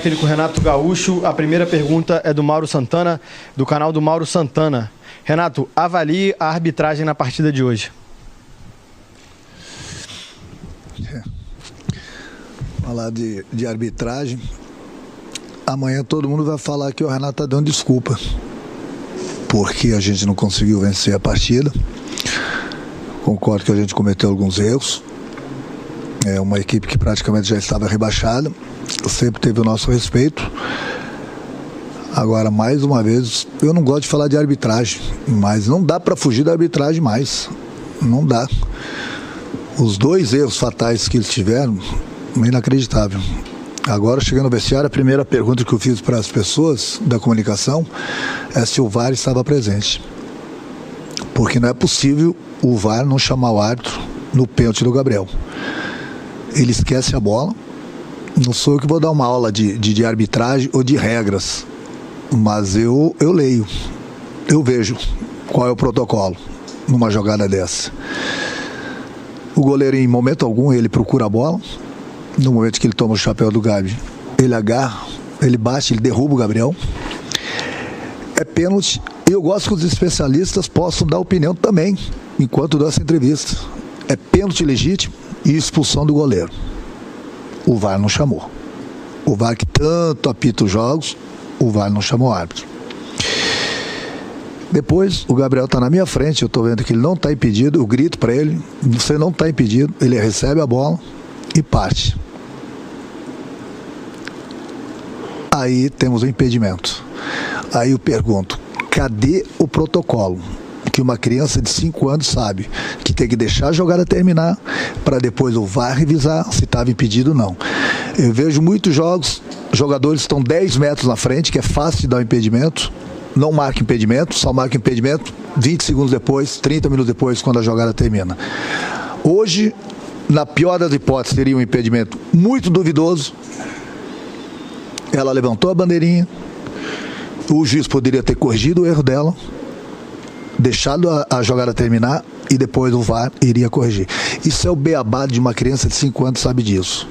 técnico Renato Gaúcho. A primeira pergunta é do Mauro Santana, do canal do Mauro Santana. Renato, avalie a arbitragem na partida de hoje. Falar de arbitragem. Amanhã todo mundo vai falar que o Renato está dando desculpa, porque a gente não conseguiu vencer a partida. Concordo que a gente cometeu alguns erros. É uma equipe que praticamente já estava rebaixada. Sempre teve o nosso respeito. Agora, mais uma vez, eu não gosto de falar de arbitragem, mas não dá para fugir da arbitragem mais. Não dá. Os dois erros fatais que eles tiveram, inacreditável. Agora, chegando no vestiário, a primeira pergunta que eu fiz para as pessoas da comunicação é se o VAR estava presente. Porque não é possível o VAR não chamar o árbitro no pênalti do Gabriel. Ele esquece a bola. Não sou eu que vou dar uma aula de arbitragem ou de regras, mas eu leio, eu vejo qual é o protocolo numa jogada dessa. O goleiro, em momento algum, ele procura a bola. No momento que ele toma o chapéu do Gabi, ele agarra, ele bate, ele derruba o Gabriel. É pênalti. E eu gosto que os especialistas possam dar opinião também, enquanto dou essa entrevista. É pênalti legítimo e expulsão do goleiro. O VAR não chamou. O VAR que tanto apita os jogos, o VAR não chamou o árbitro. Depois, o Gabriel está na minha frente, eu estou vendo que ele não está impedido, eu grito para ele, você não está impedido, ele recebe a bola e parte. Aí temos o impedimento. Aí eu pergunto, cadê o protocolo? Que uma criança de 5 anos sabe que tem que deixar a jogada terminar para depois o VAR revisar se estava impedido ou não. Eu vejo muitos jogos, jogadores estão 10 metros na frente, que é fácil de dar um impedimento, não marca impedimento, só marca impedimento 20 segundos depois, 30 minutos depois, quando a jogada termina. Hoje, na pior das hipóteses, seria um impedimento muito duvidoso. Ela levantou a bandeirinha, o juiz poderia ter corrigido o erro dela, deixado a jogada terminar e depois o VAR iria corrigir. Isso é o beabá de uma criança de 5 anos, sabe disso.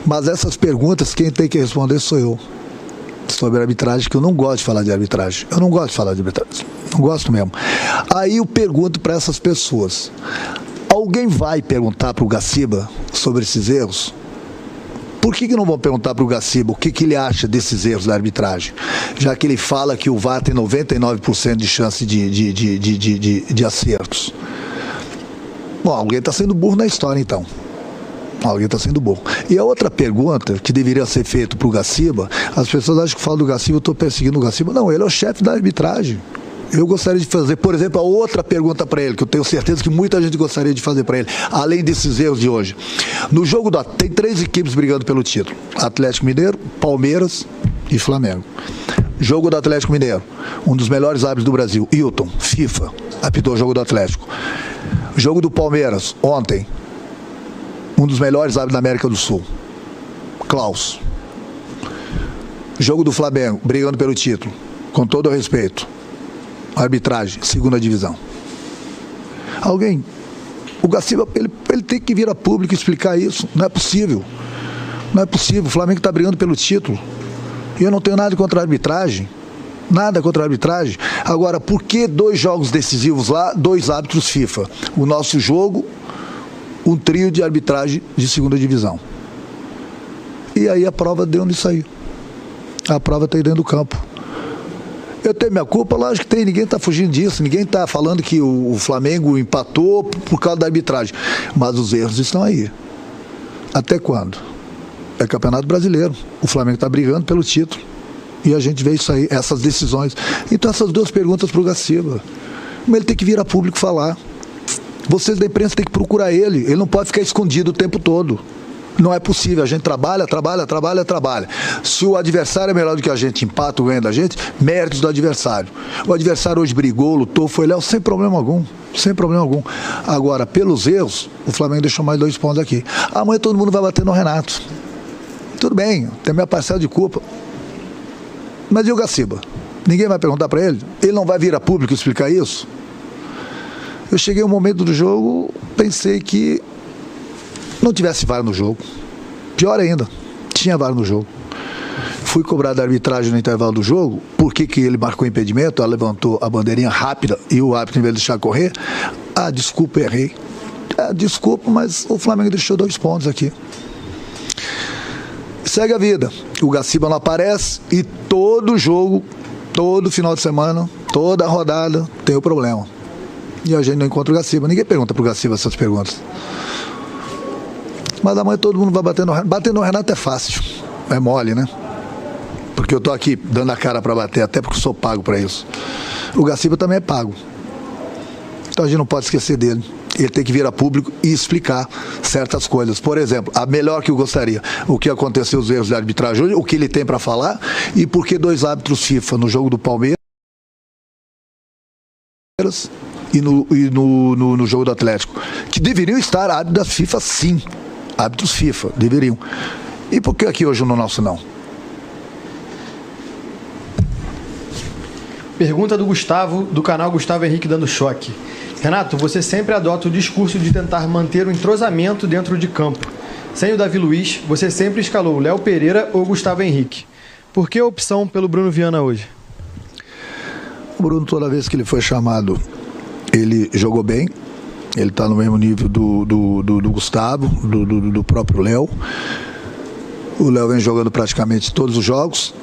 Mas essas perguntas, quem tem que responder sou eu. Sobre arbitragem, que eu não gosto de falar de arbitragem. Eu não gosto de falar de arbitragem. Não gosto mesmo. Aí eu pergunto para essas pessoas. Alguém vai perguntar para o Gaciba sobre esses erros? Por que não vão perguntar para o Gaciba o que ele acha desses erros da arbitragem? Já que ele fala que o VAR tem 99% de chance de acertos. Bom, alguém está sendo burro na história, então. Alguém está sendo burro. E a outra pergunta que deveria ser feita para o Gaciba, as pessoas acham que falam do Gaciba, eu estou perseguindo o Gaciba. Não, ele é o chefe da arbitragem. Eu gostaria de fazer, por exemplo, a outra pergunta para ele, que eu tenho certeza que muita gente gostaria de fazer para ele, além desses erros de hoje. No jogo tem 3 equipes brigando pelo título: Atlético Mineiro, Palmeiras e Flamengo. Jogo do Atlético Mineiro, um dos melhores árbitros do Brasil, Hilton, FIFA, apitou o jogo do Atlético. Jogo do Palmeiras, ontem, um dos melhores árbitros da América do Sul, Klaus. Jogo do Flamengo, brigando pelo título, com todo o respeito, arbitragem, 2ª divisão. Alguém, o Gaciba, ele tem que vir a público e explicar isso. Não é possível. Não é possível. O Flamengo está brigando pelo título. E eu não tenho nada contra a arbitragem. Nada contra a arbitragem. Agora, por que 2 jogos decisivos lá, 2 árbitros FIFA? O nosso jogo, um trio de arbitragem de 2ª divisão. E aí a prova deu nisso aí. A prova está aí dentro do campo. Eu tenho minha culpa? Lógico que tem, ninguém está fugindo disso, ninguém está falando que o Flamengo empatou por causa da arbitragem. Mas os erros estão aí. Até quando? É Campeonato Brasileiro. O Flamengo está brigando pelo título. E a gente vê isso aí, essas decisões. Então essas 2 perguntas para o Gaciba. Ele tem que vir a público falar. Vocês da imprensa têm que procurar ele. Ele não pode ficar escondido o tempo todo. Não é possível, a gente trabalha. Se o adversário é melhor do que a gente, empata ou ganha da gente, méritos do adversário. O adversário hoje brigou, lutou, foi leal, sem problema algum. Agora, pelos erros, o Flamengo deixou mais 2 pontos aqui. Amanhã todo mundo vai bater no Renato. Tudo bem, tem minha parcela de culpa. Mas e o Gaciba? Ninguém vai perguntar para ele? Ele não vai vir a público explicar isso? Eu cheguei ao momento do jogo, pensei que não tivesse VAR no jogo. Pior ainda, tinha VAR no jogo. fui cobrar da arbitragem no intervalo do jogo, por que ele marcou impedimento, ela levantou a bandeirinha rápida e o árbitro, em vez de deixar correr, desculpa, errei. Desculpa, mas o Flamengo deixou 2 pontos aqui. Segue a vida. O Gaciba não aparece e todo jogo, todo final de semana, toda rodada tem o problema. E a gente não encontra o Gaciba. Ninguém pergunta pro Gaciba essas perguntas. Mas amanhã todo mundo vai bater no Renato. Bater no Renato é fácil. É mole, né? Porque eu tô aqui dando a cara para bater, até porque eu sou pago para isso. O Gaciba também é pago. Então a gente não pode esquecer dele. Ele tem que vir a público e explicar certas coisas. Por exemplo, a melhor que eu gostaria, o que aconteceu, os erros de arbitragem hoje, o que ele tem para falar e por que 2 árbitros FIFA no jogo do Palmeiras e no jogo do Atlético, que deveriam estar árbitros da FIFA, sim. Árbitros FIFA, deveriam. E por que aqui hoje no nosso não? Pergunta do Gustavo, do canal Gustavo Henrique Dando Choque. Renato, você sempre adota o discurso de tentar manter o entrosamento dentro de campo. Sem o Davi Luiz, você sempre escalou Léo Pereira ou Gustavo Henrique. Por que a opção pelo Bruno Viana hoje? O Bruno, toda vez que ele foi chamado, ele jogou bem. Ele está no mesmo nível do Gustavo, do próprio Léo. O Léo vem jogando praticamente todos os jogos.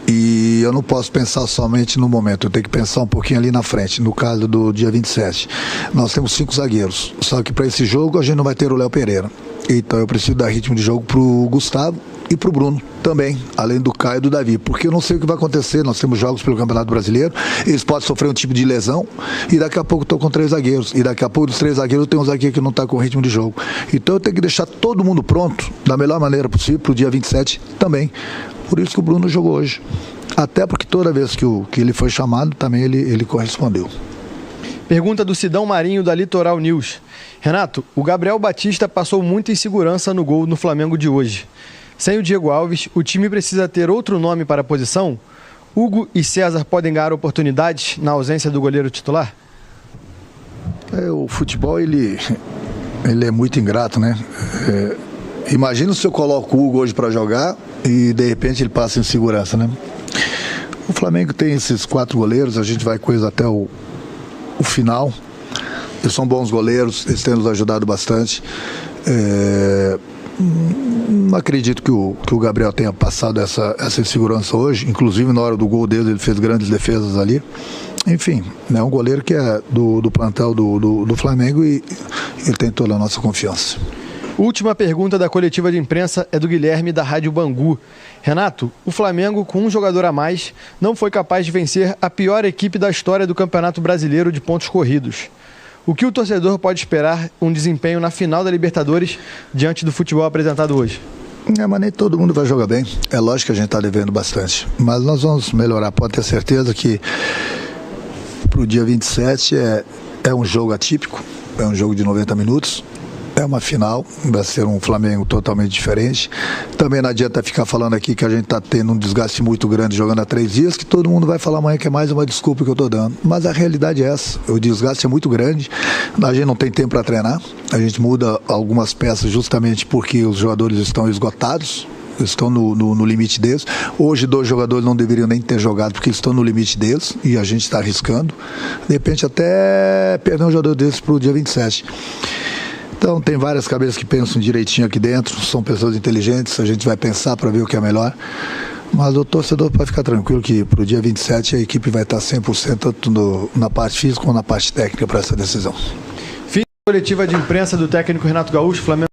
E eu não posso pensar somente no momento, eu tenho que pensar um pouquinho ali na frente, no caso do dia 27. Nós temos 5 zagueiros, só que para esse jogo a gente não vai ter o Léo Pereira. Então eu preciso dar ritmo de jogo para o Gustavo e para o Bruno também, além do Caio e do Davi, porque eu não sei o que vai acontecer. Nós temos jogos pelo Campeonato Brasileiro, eles podem sofrer um tipo de lesão e daqui a pouco estou com 3 zagueiros, e daqui a pouco dos 3 zagueiros tem um zagueiro que não está com ritmo de jogo. Então eu tenho que deixar todo mundo pronto da melhor maneira possível para o dia 27 também. Por isso que o Bruno jogou hoje. Até porque toda vez que ele foi chamado, também ele correspondeu. Pergunta do Sidão Marinho, da Litoral News. Renato, o Gabriel Batista passou muita insegurança no gol no Flamengo de hoje. Sem o Diego Alves, o time precisa ter outro nome para a posição? Hugo e César podem ganhar oportunidades na ausência do goleiro titular? O futebol, ele é muito ingrato, né? Imagina se eu coloco o Hugo hoje para jogar e de repente ele passa em segurança, né? O Flamengo tem esses 4 goleiros, a gente vai com eles até o final. Eles são bons goleiros, eles têm nos ajudado bastante. Não acredito que o Gabriel tenha passado essa insegurança hoje. Inclusive na hora do gol dele ele fez grandes defesas ali. Enfim, é um goleiro que é do plantel do Flamengo e ele tem toda a nossa confiança. Última pergunta da coletiva de imprensa é do Guilherme, da Rádio Bangu. Renato, o Flamengo, com um jogador a mais, não foi capaz de vencer a pior equipe da história do Campeonato Brasileiro de pontos corridos. O que o torcedor pode esperar um desempenho na final da Libertadores diante do futebol apresentado hoje? Mas nem todo mundo vai jogar bem. É lógico que a gente está devendo bastante. Mas nós vamos melhorar. Pode ter certeza que para o dia 27 é um jogo atípico. É um jogo de 90 minutos. É uma final, vai ser um Flamengo totalmente diferente. Também não adianta ficar falando aqui que a gente está tendo um desgaste muito grande jogando há 3 dias, que todo mundo vai falar amanhã que é mais uma desculpa que eu estou dando. Mas a realidade é essa, o desgaste é muito grande, a gente não tem tempo para treinar, a gente muda algumas peças justamente porque os jogadores estão esgotados, estão no limite deles. Hoje 2 jogadores não deveriam nem ter jogado porque eles estão no limite deles e a gente está arriscando. De repente até perder um jogador desses para o dia 27. Então tem várias cabeças que pensam direitinho aqui dentro, são pessoas inteligentes, a gente vai pensar para ver o que é melhor. Mas o torcedor pode ficar tranquilo que para o dia 27 a equipe vai estar 100% tanto na parte física como na parte técnica para essa decisão. Fim da coletiva de imprensa do técnico Renato Gaúcho, Flamengo.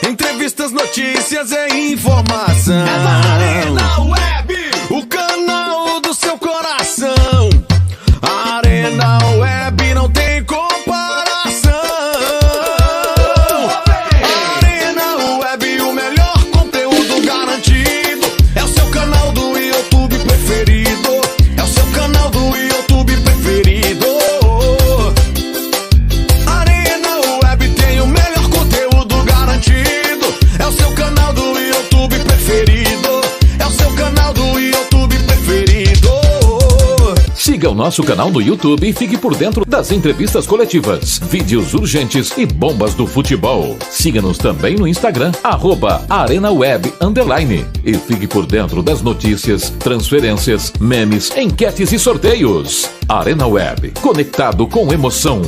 Entrevistas, notícias e informação. É na Arena Web, o canal do seu coração. A Arena Web não tem comparação. A Arena Web, o melhor conteúdo garantido. É o seu canal do YouTube preferido. É o seu canal do YouTube preferido. Arena Web tem o melhor conteúdo garantido. É o seu canal do Siga o nosso canal no YouTube e fique por dentro das entrevistas coletivas, vídeos urgentes e bombas do futebol. Siga-nos também no Instagram, @ArenaWeb_. E fique por dentro das notícias, transferências, memes, enquetes e sorteios. Arena Web, conectado com emoção.